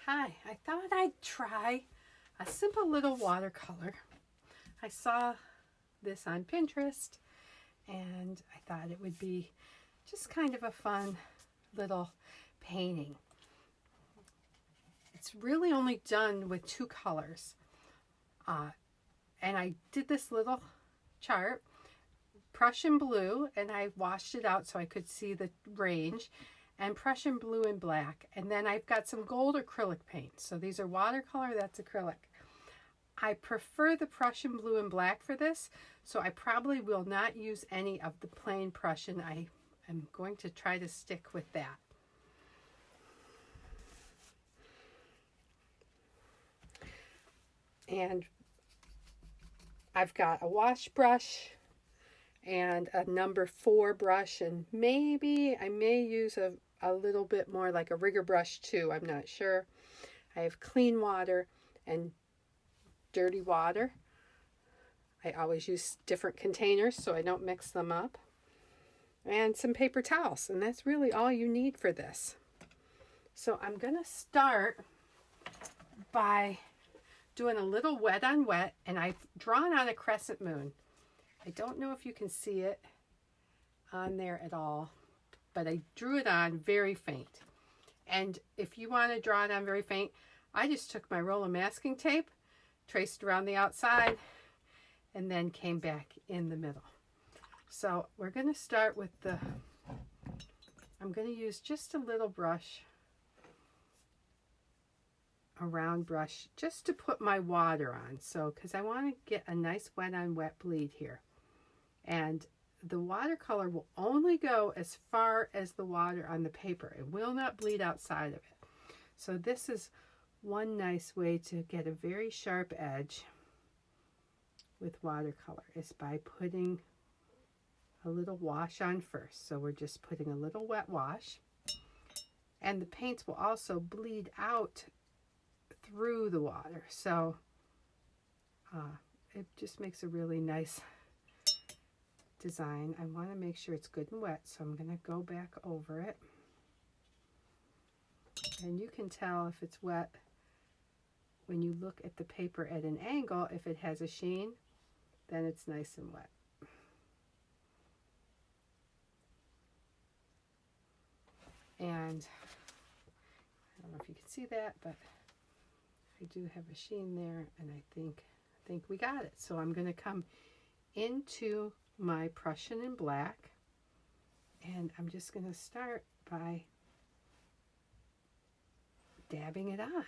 Hi, I thought I'd try a simple little watercolor. I saw this on Pinterest and I thought it would be just kind of a fun little painting. It's really only done with two colors. And I did this little chart, Prussian blue, and I washed it out so I could see the range, and Prussian blue and black. And then I've got some gold acrylic paint. So these are watercolor, that's acrylic. I prefer the Prussian blue and black for this, so I probably will not use any of the plain Prussian. I am going to try to stick with that. And I've got a wash brush and a number 4 brush, and maybe I may use a little bit more like a rigger brush too. I'm not sure. I have clean water and dirty water. I always use different containers so I don't mix them up. And some paper towels, and that's really all you need for this. So I'm going to start by doing a little wet on wet, and I've drawn on a crescent moon. I don't know if you can see it on there at all, but I drew it on very faint. And if you want to draw it on very faint, I just took my roll of masking tape, traced around the outside, and then came back in the middle. So we're going to start with I'm going to use just a little brush, a round brush, just to put my water on. So, because I want to get a nice wet on wet bleed here. And the watercolor will only go as far as the water on the paper. It will not bleed outside of it. So this is one nice way to get a very sharp edge with watercolor, is by putting a little wash on first. So we're just putting a little wet wash. And the paints will also bleed out through the water, so it just makes a really nice design. I want to make sure it's good and wet, so I'm going to go back over it, and you can tell if it's wet when you look at the paper at an angle. If it has a sheen, then it's nice and wet. And I don't know if you can see that, but I do have a sheen there, and I think we got it. So I'm going to come into my Prussian in black, and I'm just going to start by dabbing it on.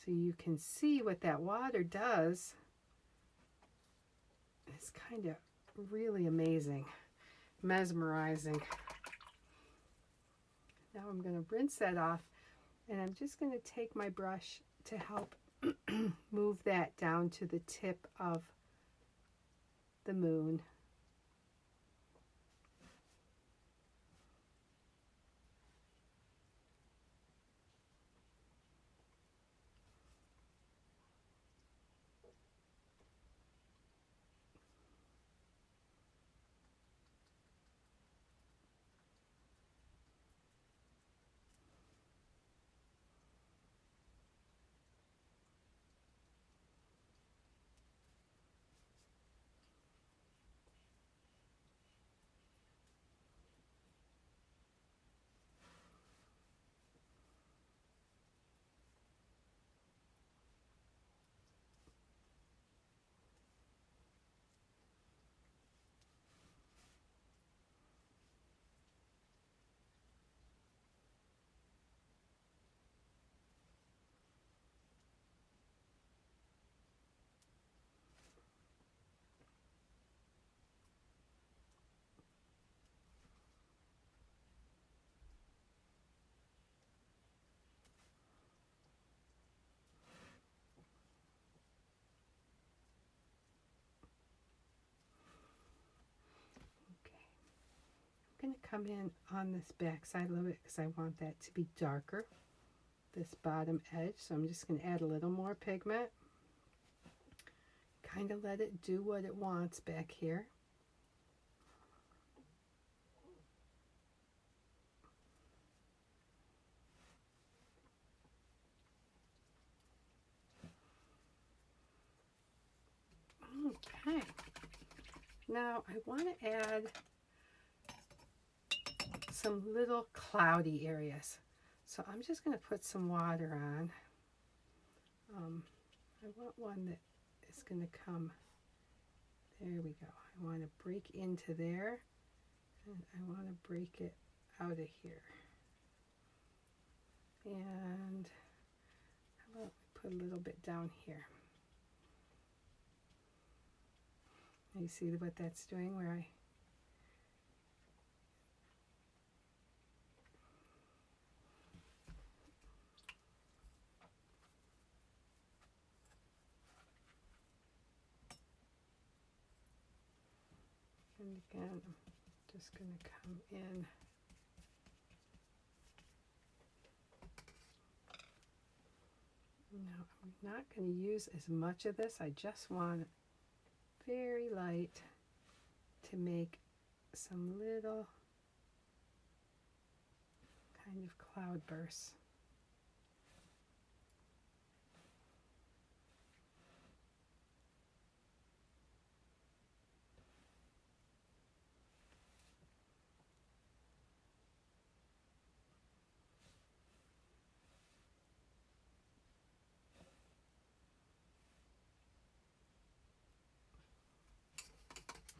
So you can see what that water does. It's kind of really amazing, mesmerizing. Now I'm going to rinse that off. And I'm just going to take my brush to help move that down to the tip of the moon. I'm going to come in on this back side a little bit because I want that to be darker, this bottom edge. So I'm just going to add a little more pigment, kind of let it do what it wants back here. Okay, now I want to add some little cloudy areas. So I'm just going to put some water on. I want one that is going to come, there we go. I want to break into there, and I want to break it out of here. And how about we put a little bit down here? You see what that's doing where I and again, I'm just going to come in. Now, I'm not going to use as much of this. I just want very light to make some little kind of cloud bursts.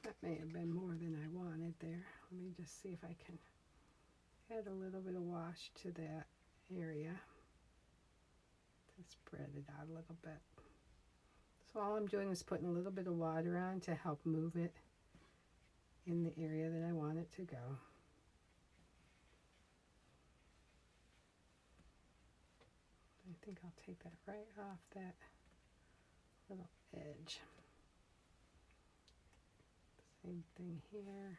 That may have been more than I wanted there. Let me just see if I can add a little bit of wash to that area to spread it out a little bit. So all I'm doing is putting a little bit of water on to help move it in the area that I want it to go. I think I'll take that right off that little edge. Same thing here.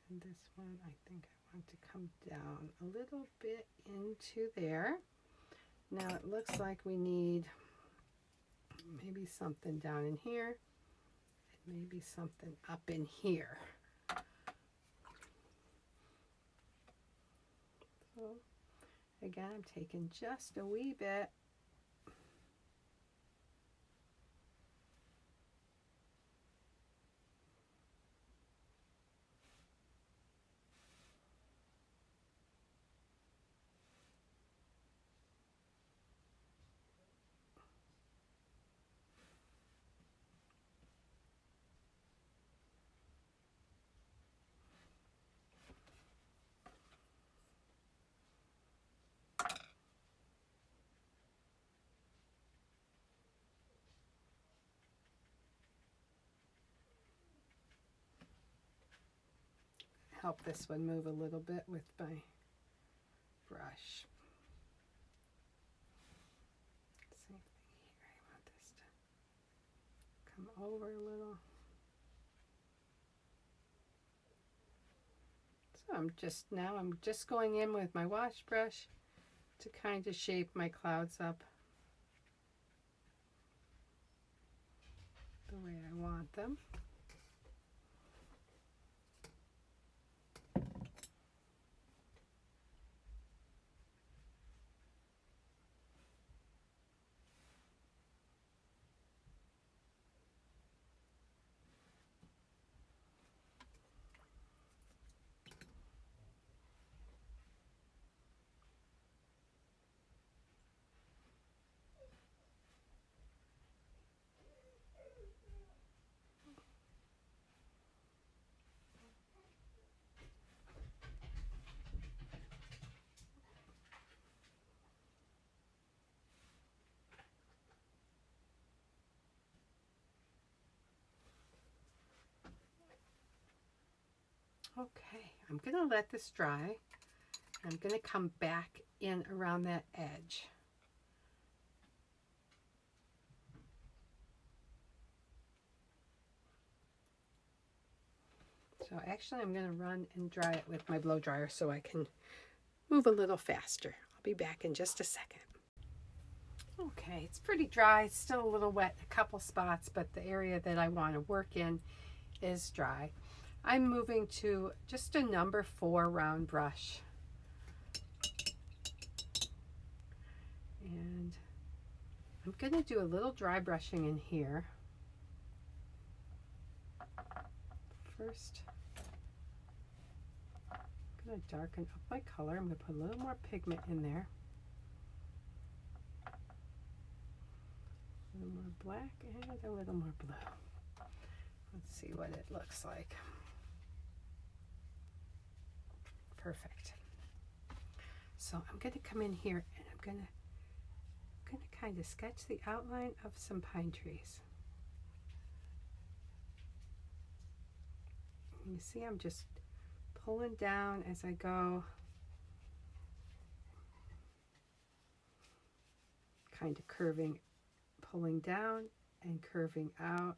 And this one, I think I want to come down a little bit into there. Now it looks like we need maybe something down in here and maybe something up in here. So again, I'm taking just a wee bit. Help this one move a little bit with my brush. Same thing here. I want this to come over a little. So I'm just going in with my wash brush to kind of shape my clouds up the way I want them. Okay, I'm going to let this dry. I'm going to come back in around that edge. So actually I'm going to run and dry it with my blow dryer so I can move a little faster. I'll be back in just a second. Okay, it's pretty dry. It's still a little wet in a couple spots, but the area that I want to work in is dry. I'm moving to just a number 4 round brush. And I'm going to do a little dry brushing in here. first I'm going to darken up my color. I'm going to put a little more pigment in there. A little more black and a little more blue. Let's see what it looks like. Perfect. So I'm going to come in here and I'm going to kind of sketch the outline of some pine trees. You see, I'm just pulling down as I go, kind of curving, pulling down and curving out.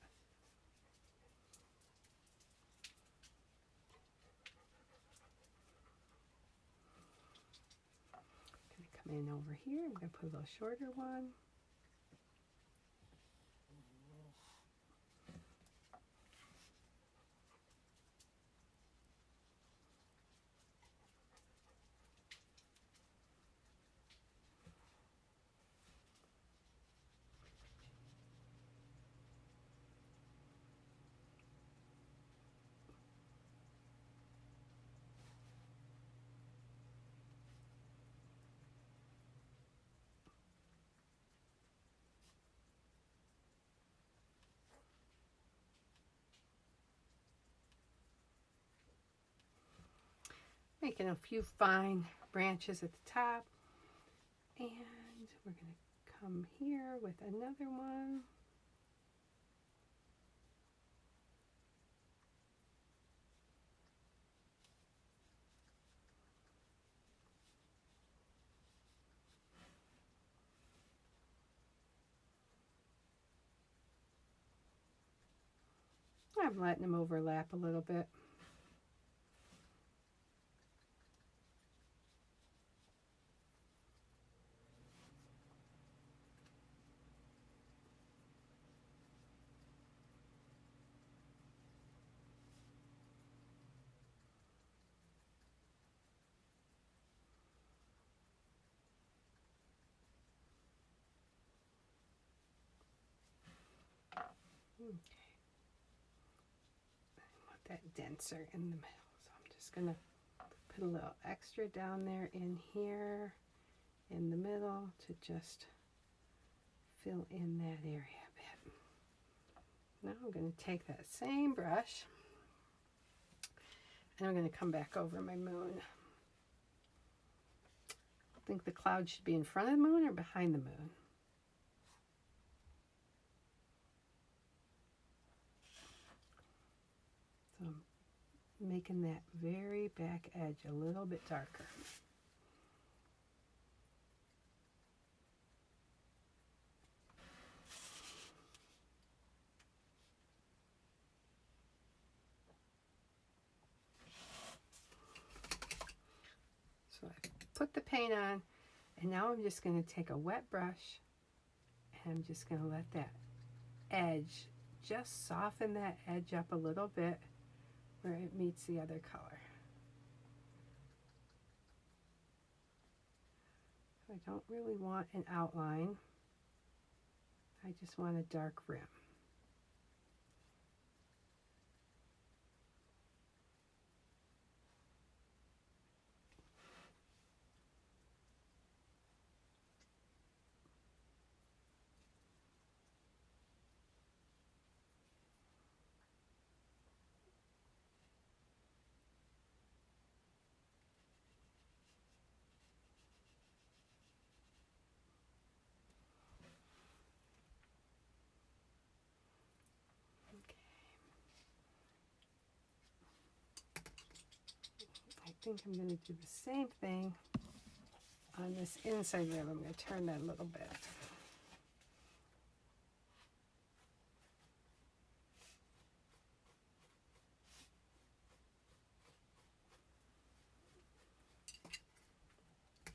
I'm going to come in over here. I'm going to put a little shorter one. Making a few fine branches at the top, and we're going to come here with another one. I'm letting them overlap a little bit. Okay. I want that denser in the middle, so I'm just going to put a little extra down there in here in the middle to just fill in that area a bit. Now I'm going to take that same brush and I'm going to come back over my moon. I think the cloud should be in front of the moon or behind the moon. So I'm making that very back edge a little bit darker. So I put the paint on, and now I'm just going to take a wet brush and I'm just going to let that edge, just soften that edge up a little bit where it meets the other color. I don't really want an outline. I just want a dark rim. I think I'm going to do the same thing on this inside rib. I'm going to turn that a little bit.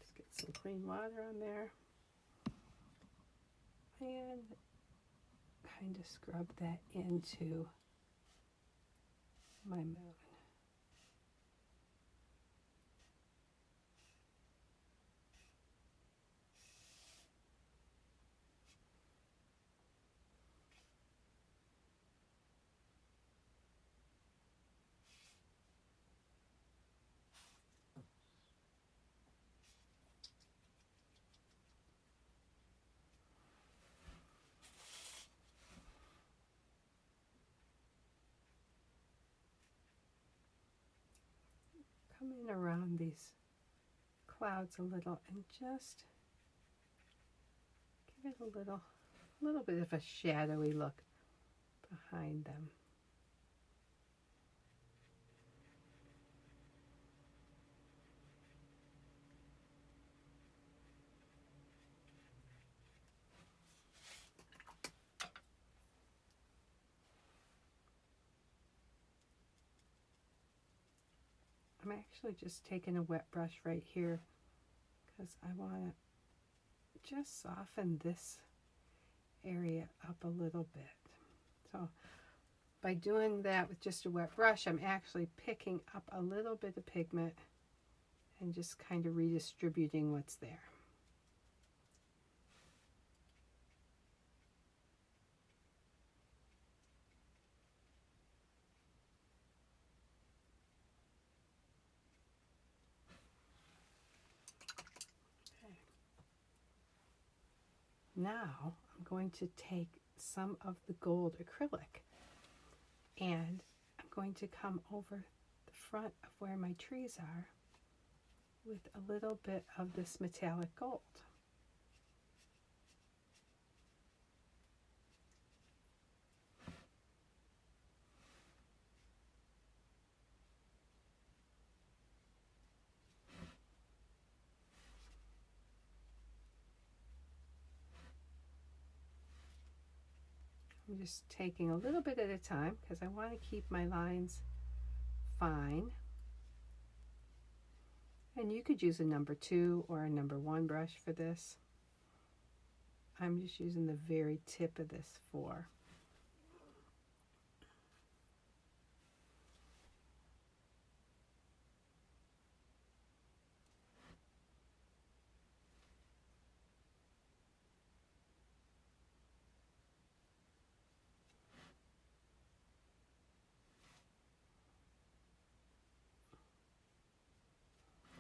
Just get some clean water on there. And kind of scrub that into my moon. come in around these clouds a little and just give it a little bit of a shadowy look behind them. I'm actually just taking a wet brush right here because I want to just soften this area up a little bit. So by doing that with just a wet brush, I'm actually picking up a little bit of pigment and just kind of redistributing what's there. Now I'm going to take some of the gold acrylic and I'm going to come over the front of where my trees are with a little bit of this metallic gold. I'm just taking a little bit at a time because I want to keep my lines fine. And you could use a number 2 or a number 1 brush for this. I'm just using the very tip of this 4.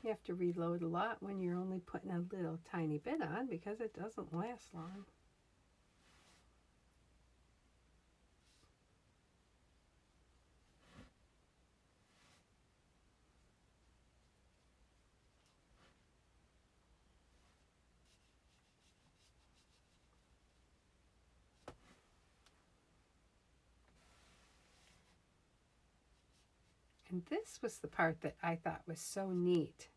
You have to reload a lot when you're only putting a little tiny bit on because it doesn't last long. And this was the part that I thought was so neat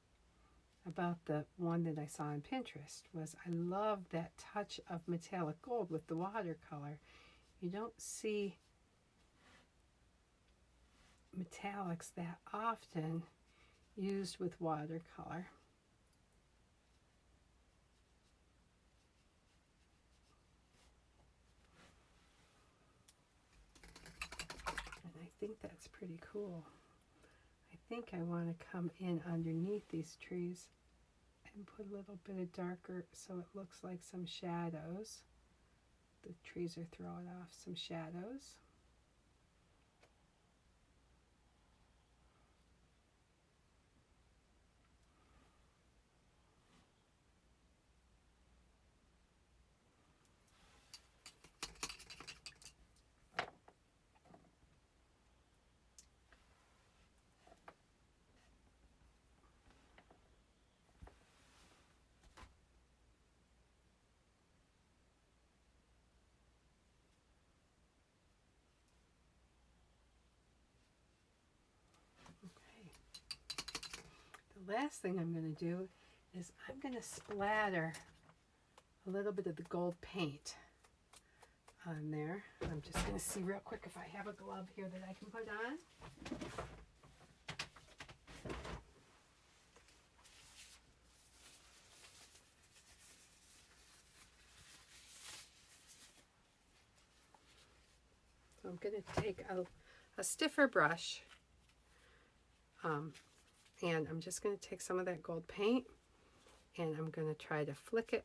about the one that I saw on Pinterest, was I love that touch of metallic gold with the watercolor. You don't see metallics that often used with watercolor. And I think that's pretty cool. I think I want to come in underneath these trees and put a little bit of darker so it looks like some shadows. The trees are throwing off some shadows. The last thing I'm going to do is I'm going to splatter a little bit of the gold paint on there. I'm just going to see real quick if I have a glove here that I can put on. So I'm going to take a stiffer brush and I'm just going to take some of that gold paint and I'm going to try to flick it.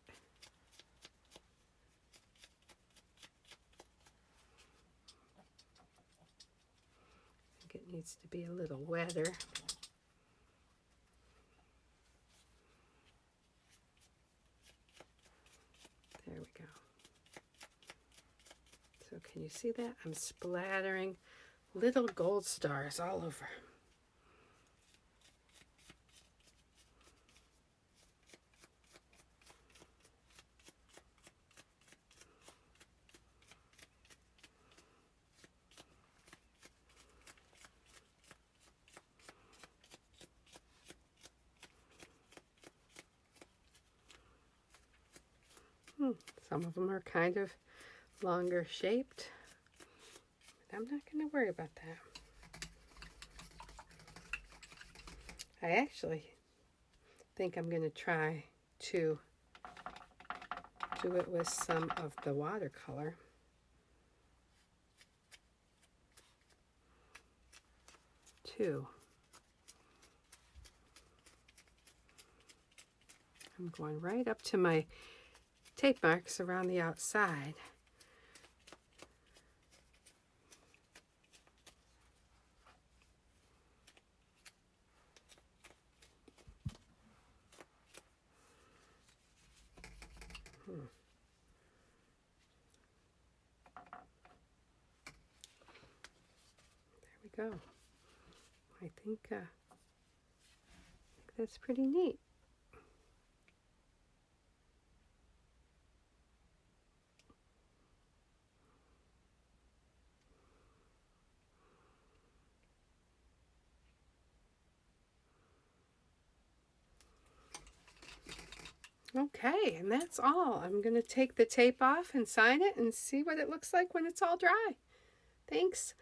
I think it needs to be a little wetter. There we go. So can you see that? I'm splattering little gold stars all over. Some of them are kind of longer shaped. But I'm not going to worry about that. I actually think I'm going to try to do it with some of the watercolor. Too. I'm going right up to my tape marks around the outside. There we go. I think that's pretty neat. Okay, and that's all. I'm going to take the tape off and sign it and see what it looks like when it's all dry. Thanks.